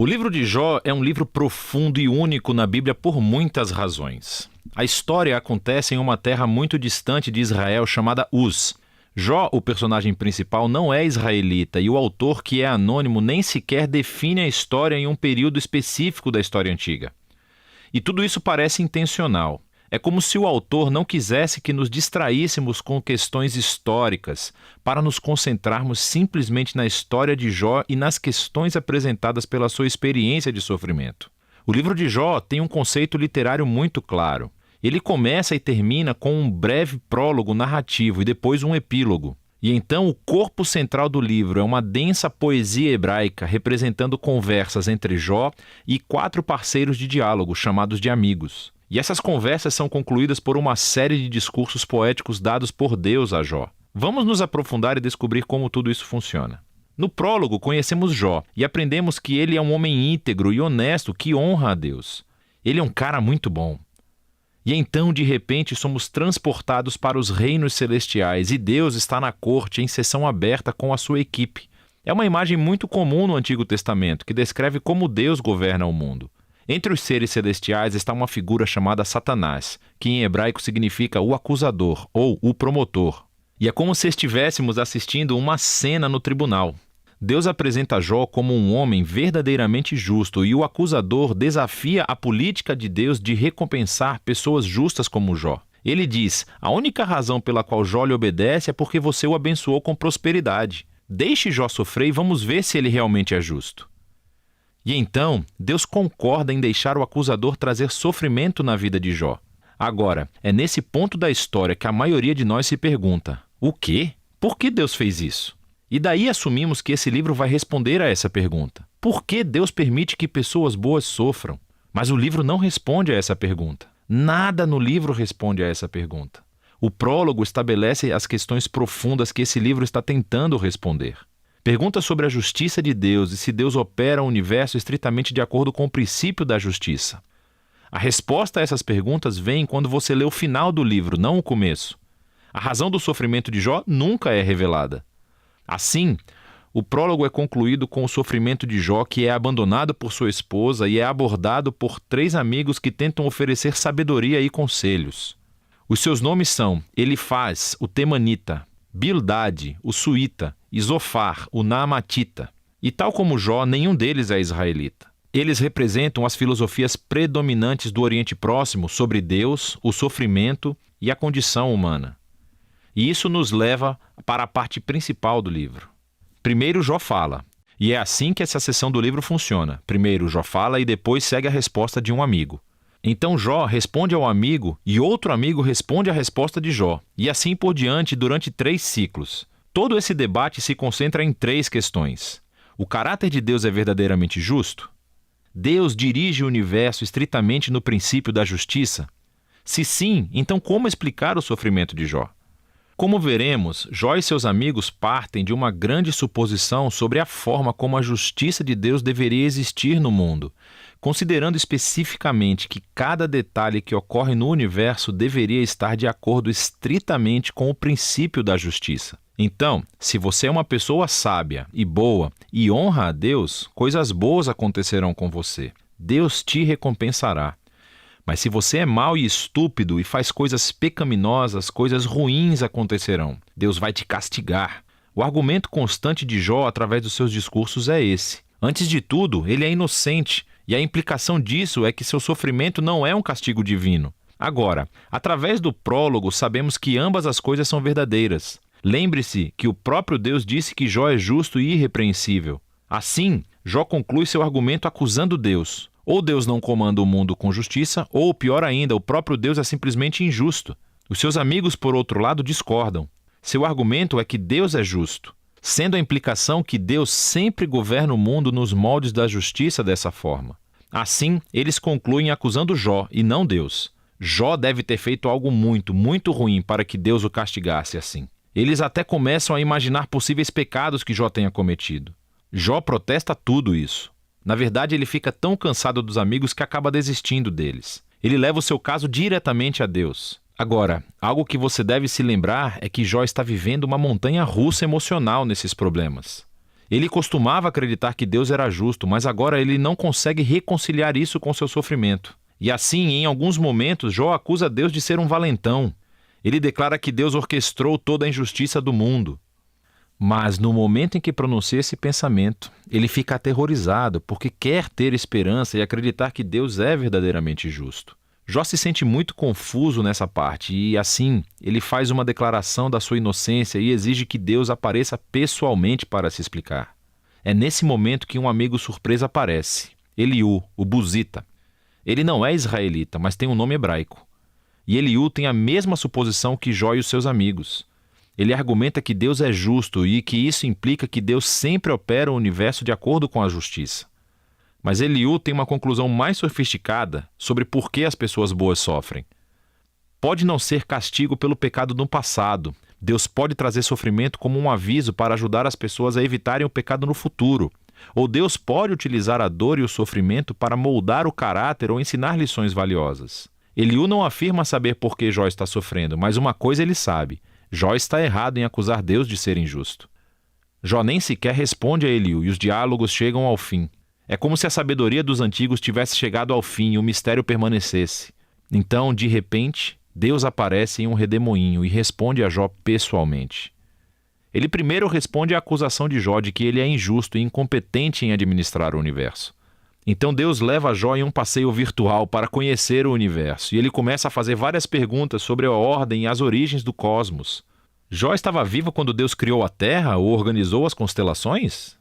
O livro de Jó é um livro profundo e único na Bíblia por muitas razões. A história acontece em uma terra muito distante de Israel chamada Uz. Jó, o personagem principal, não é israelita e o autor, que é anônimo, nem sequer define a história em um período específico da história antiga. E tudo isso parece intencional. É como se o autor não quisesse que nos distraíssemos com questões históricas, para nos concentrarmos simplesmente na história de Jó e nas questões apresentadas pela sua experiência de sofrimento. O livro de Jó tem um conceito literário muito claro. Ele começa e termina com um breve prólogo narrativo e depois um epílogo. E então o corpo central do livro é uma densa poesia hebraica representando conversas entre Jó e 4 parceiros de diálogo chamados de amigos. E essas conversas são concluídas por uma série de discursos poéticos dados por Deus a Jó. Vamos nos aprofundar e descobrir como tudo isso funciona. No prólogo, conhecemos Jó e aprendemos que ele é um homem íntegro e honesto que honra a Deus. Ele é um cara muito bom. E então, de repente, somos transportados para os reinos celestiais e Deus está na corte em sessão aberta com a sua equipe. É uma imagem muito comum no Antigo Testamento que descreve como Deus governa o mundo. Entre os seres celestiais está uma figura chamada Satanás, que em hebraico significa o acusador ou o promotor. E é como se estivéssemos assistindo uma cena no tribunal. Deus apresenta Jó como um homem verdadeiramente justo e o acusador desafia a política de Deus de recompensar pessoas justas como Jó. Ele diz: a única razão pela qual Jó lhe obedece é porque você o abençoou com prosperidade. Deixe Jó sofrer e vamos ver se ele realmente é justo. E então, Deus concorda em deixar o acusador trazer sofrimento na vida de Jó. Agora, é nesse ponto da história que a maioria de nós se pergunta: o quê? Por que Deus fez isso? E daí assumimos que esse livro vai responder a essa pergunta. Por que Deus permite que pessoas boas sofram? Mas o livro não responde a essa pergunta. Nada no livro responde a essa pergunta. O prólogo estabelece as questões profundas que esse livro está tentando responder. Pergunta sobre a justiça de Deus e se Deus opera o universo estritamente de acordo com o princípio da justiça. A resposta a essas perguntas vem quando você lê o final do livro, não o começo. A razão do sofrimento de Jó nunca é revelada. Assim, o prólogo é concluído com o sofrimento de Jó, que é abandonado por sua esposa e é abordado por 3 amigos que tentam oferecer sabedoria e conselhos. Os seus nomes são Elifaz, o Temanita, Bildade, o Suíta, e Zofar, o Naamatita. E tal como Jó, nenhum deles é israelita. Eles representam as filosofias predominantes do Oriente Próximo sobre Deus, o sofrimento e a condição humana. E isso nos leva para a parte principal do livro. Primeiro Jó fala, e é assim que essa seção do livro funciona. Primeiro Jó fala e depois segue a resposta de um amigo. Então Jó responde ao amigo e outro amigo responde à resposta de Jó. E assim por diante durante 3 ciclos. Todo esse debate se concentra em 3 questões. O caráter de Deus é verdadeiramente justo? Deus dirige o universo estritamente no princípio da justiça? Se sim, então como explicar o sofrimento de Jó? Como veremos, Jó e seus amigos partem de uma grande suposição sobre a forma como a justiça de Deus deveria existir no mundo, considerando especificamente que cada detalhe que ocorre no universo deveria estar de acordo estritamente com o princípio da justiça. Então, se você é uma pessoa sábia e boa e honra a Deus, coisas boas acontecerão com você. Deus te recompensará. Mas se você é mau e estúpido e faz coisas pecaminosas, coisas ruins acontecerão. Deus vai te castigar. O argumento constante de Jó através dos seus discursos é esse. Antes de tudo, ele é inocente, e a implicação disso é que seu sofrimento não é um castigo divino. Agora, através do prólogo, sabemos que ambas as coisas são verdadeiras. Lembre-se que o próprio Deus disse que Jó é justo e irrepreensível. Assim, Jó conclui seu argumento acusando Deus. Ou Deus não comanda o mundo com justiça, ou, pior ainda, o próprio Deus é simplesmente injusto. Os seus amigos, por outro lado, discordam. Seu argumento é que Deus é justo, sendo a implicação que Deus sempre governa o mundo nos moldes da justiça dessa forma. Assim, eles concluem acusando Jó e não Deus. Jó deve ter feito algo muito, muito ruim para que Deus o castigasse assim. Eles até começam a imaginar possíveis pecados que Jó tenha cometido. Jó protesta tudo isso. Na verdade, ele fica tão cansado dos amigos que acaba desistindo deles. Ele leva o seu caso diretamente a Deus. Agora, algo que você deve se lembrar é que Jó está vivendo uma montanha-russa emocional nesses problemas. Ele costumava acreditar que Deus era justo, mas agora ele não consegue reconciliar isso com seu sofrimento. E assim, em alguns momentos, Jó acusa Deus de ser um valentão. Ele declara que Deus orquestrou toda a injustiça do mundo. Mas no momento em que pronuncia esse pensamento, ele fica aterrorizado porque quer ter esperança e acreditar que Deus é verdadeiramente justo. Jó se sente muito confuso nessa parte e, assim, ele faz uma declaração da sua inocência e exige que Deus apareça pessoalmente para se explicar. É nesse momento que um amigo surpresa aparece, Eliú, o Buzita. Ele não é israelita, mas tem um nome hebraico. E Eliú tem a mesma suposição que Jó e os seus amigos. Ele argumenta que Deus é justo e que isso implica que Deus sempre opera o universo de acordo com a justiça. Mas Eliú tem uma conclusão mais sofisticada sobre por que as pessoas boas sofrem. Pode não ser castigo pelo pecado no passado. Deus pode trazer sofrimento como um aviso para ajudar as pessoas a evitarem o pecado no futuro. Ou Deus pode utilizar a dor e o sofrimento para moldar o caráter ou ensinar lições valiosas. Eliú não afirma saber por que Jó está sofrendo, mas uma coisa ele sabe: Jó está errado em acusar Deus de ser injusto. Jó nem sequer responde a Eliú e os diálogos chegam ao fim. É como se a sabedoria dos antigos tivesse chegado ao fim e o mistério permanecesse. Então, de repente, Deus aparece em um redemoinho e responde a Jó pessoalmente. Ele primeiro responde à acusação de Jó de que ele é injusto e incompetente em administrar o universo. Então Deus leva Jó em um passeio virtual para conhecer o universo e ele começa a fazer várias perguntas sobre a ordem e as origens do cosmos. Jó estava vivo quando Deus criou a Terra ou organizou as constelações?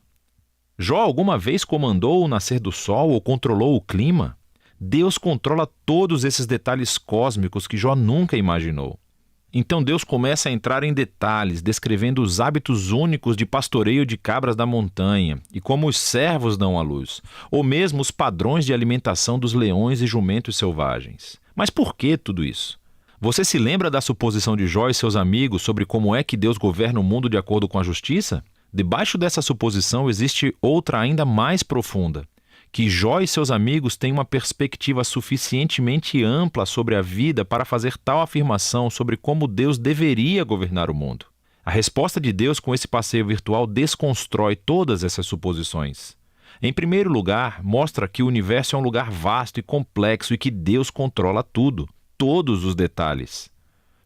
Jó alguma vez comandou o nascer do sol ou controlou o clima? Deus controla todos esses detalhes cósmicos que Jó nunca imaginou. Então Deus começa a entrar em detalhes, descrevendo os hábitos únicos de pastoreio de cabras da montanha e como os cervos dão à luz, ou mesmo os padrões de alimentação dos leões e jumentos selvagens. Mas por que tudo isso? Você se lembra da suposição de Jó e seus amigos sobre como é que Deus governa o mundo de acordo com a justiça? Debaixo dessa suposição existe outra ainda mais profunda, que Jó e seus amigos têm uma perspectiva suficientemente ampla sobre a vida para fazer tal afirmação sobre como Deus deveria governar o mundo. A resposta de Deus com esse passeio virtual desconstrói todas essas suposições. Em primeiro lugar, mostra que o universo é um lugar vasto e complexo e que Deus controla tudo, todos os detalhes.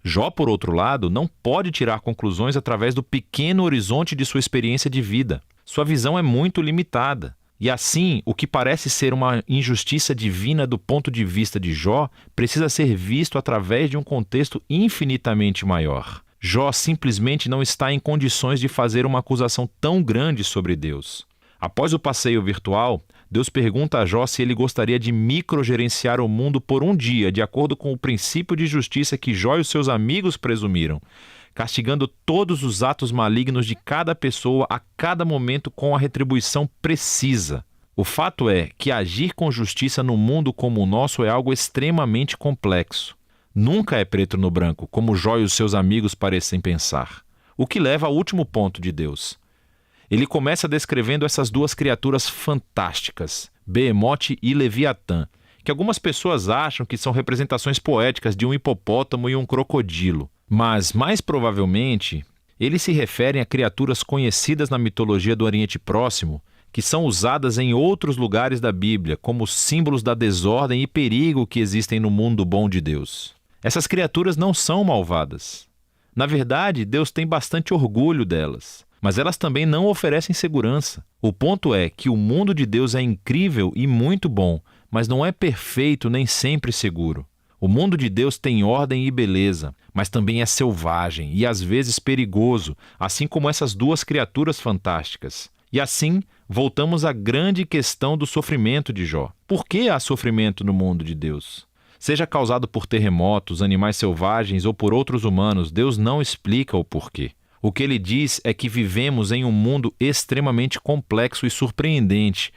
Jó, por outro lado, não pode tirar conclusões através do pequeno horizonte de sua experiência de vida. Sua visão é muito limitada. E assim, o que parece ser uma injustiça divina do ponto de vista de Jó precisa ser visto através de um contexto infinitamente maior. Jó simplesmente não está em condições de fazer uma acusação tão grande sobre Deus. Após o passeio virtual, Deus pergunta a Jó se ele gostaria de microgerenciar o mundo por um dia, de acordo com o princípio de justiça que Jó e os seus amigos presumiram, castigando todos os atos malignos de cada pessoa a cada momento com a retribuição precisa. O fato é que agir com justiça no mundo como o nosso é algo extremamente complexo. Nunca é preto no branco, como Jó e os seus amigos parecem pensar. O que leva ao último ponto de Deus. Ele começa descrevendo essas duas criaturas fantásticas, Behemote e Leviatã, que algumas pessoas acham que são representações poéticas de um hipopótamo e um crocodilo. Mas, mais provavelmente, eles se referem a criaturas conhecidas na mitologia do Oriente Próximo, que são usadas em outros lugares da Bíblia como símbolos da desordem e perigo que existem no mundo bom de Deus. Essas criaturas não são malvadas. Na verdade, Deus tem bastante orgulho delas, mas elas também não oferecem segurança. O ponto é que o mundo de Deus é incrível e muito bom, mas não é perfeito nem sempre seguro. O mundo de Deus tem ordem e beleza, mas também é selvagem e às vezes perigoso, assim como essas duas criaturas fantásticas. E assim, voltamos à grande questão do sofrimento de Jó. Por que há sofrimento no mundo de Deus? Seja causado por terremotos, animais selvagens ou por outros humanos, Deus não explica o porquê. O que ele diz é que vivemos em um mundo extremamente complexo e surpreendente,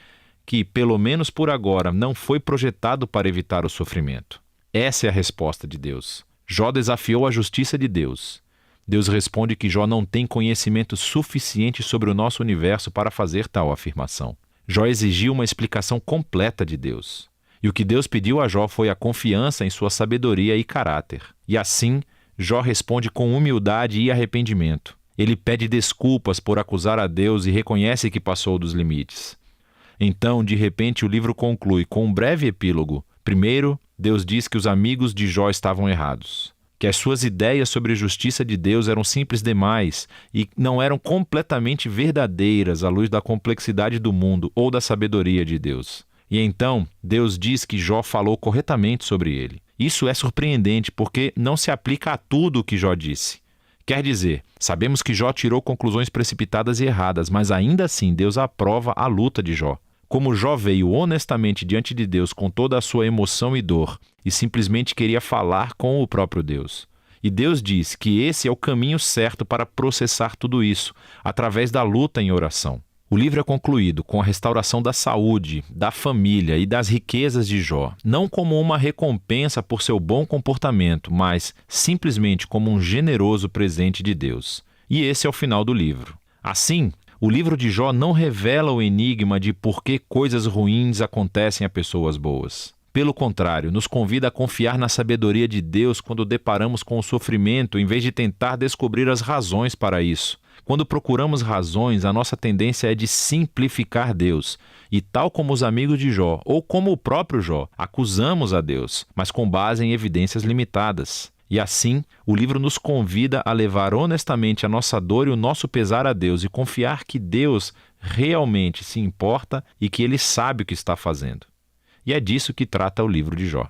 que, pelo menos por agora, não foi projetado para evitar o sofrimento. Essa é a resposta de Deus. Jó desafiou a justiça de Deus. Deus responde que Jó não tem conhecimento suficiente sobre o nosso universo para fazer tal afirmação. Jó exigiu uma explicação completa de Deus. E o que Deus pediu a Jó foi a confiança em sua sabedoria e caráter. E assim, Jó responde com humildade e arrependimento. Ele pede desculpas por acusar a Deus e reconhece que passou dos limites. Então, de repente, o livro conclui com um breve epílogo. Primeiro, Deus diz que os amigos de Jó estavam errados, que as suas ideias sobre a justiça de Deus eram simples demais e não eram completamente verdadeiras à luz da complexidade do mundo ou da sabedoria de Deus. E então, Deus diz que Jó falou corretamente sobre ele. Isso é surpreendente porque não se aplica a tudo o que Jó disse. Quer dizer, sabemos que Jó tirou conclusões precipitadas e erradas, mas ainda assim Deus aprova a luta de Jó. Como Jó veio honestamente diante de Deus com toda a sua emoção e dor e simplesmente queria falar com o próprio Deus. E Deus diz que esse é o caminho certo para processar tudo isso, através da luta em oração. O livro é concluído com a restauração da saúde, da família e das riquezas de Jó, não como uma recompensa por seu bom comportamento, mas simplesmente como um generoso presente de Deus. E esse é o final do livro. Assim, o livro de Jó não revela o enigma de por que coisas ruins acontecem a pessoas boas. Pelo contrário, nos convida a confiar na sabedoria de Deus quando deparamos com o sofrimento, em vez de tentar descobrir as razões para isso. Quando procuramos razões, a nossa tendência é de simplificar Deus. E tal como os amigos de Jó, ou como o próprio Jó, acusamos a Deus, mas com base em evidências limitadas. E assim, o livro nos convida a levar honestamente a nossa dor e o nosso pesar a Deus e confiar que Deus realmente se importa e que Ele sabe o que está fazendo. E é disso que trata o livro de Jó.